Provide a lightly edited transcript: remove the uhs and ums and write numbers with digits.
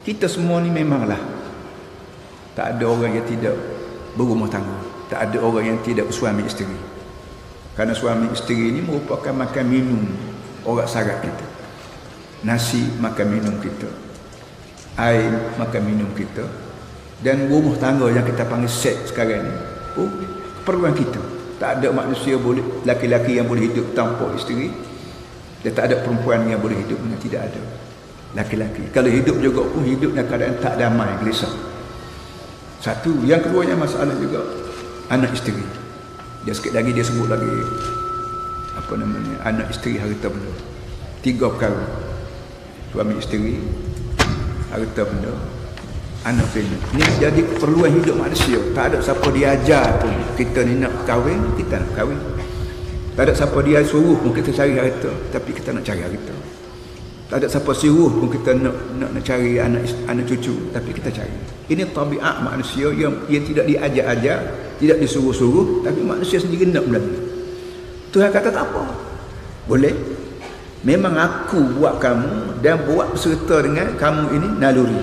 Kita semua ni memanglah tak ada orang yang tidak berumah tangga, tak ada orang yang tidak bersuami isteri. Kerana suami isteri ini merupakan makan minum orang syarat kita. Nasi makan minum kita, air makan minum kita, dan rumah tangga yang kita panggil set sekarang ni keperluan kita. Tak ada manusia boleh, laki-laki yang boleh hidup tanpa isteri, dan tak ada perempuan yang boleh hidup dengan tidak ada laki-laki. Kalau hidup juga pun hidup dalam keadaan tak damai, gelisah. Satu. Yang keduanya masalah juga anak isteri. Dia sikit lagi dia sebut lagi apa namanya, anak isteri harta benda. 3 perkara: suami isteri, harta benda, anak benda. Ini jadi keperluan hidup manusia. Tak ada siapa diajar pun kita ni nak kahwin, kita nak kahwin. Tak ada siapa dia suruh pun kita cari harta, tapi kita nak cari harta. Tak ada siapa suruh pun kita nak cari anak cucu, tapi kita cari. Ini tabiat manusia yang tidak diajar-ajar, tidak disuruh-suruh, tapi manusia sendiri nak benda ni. Tuhan kata tak apa, boleh. Memang aku buat kamu dan buat beserta dengan kamu ini naluri.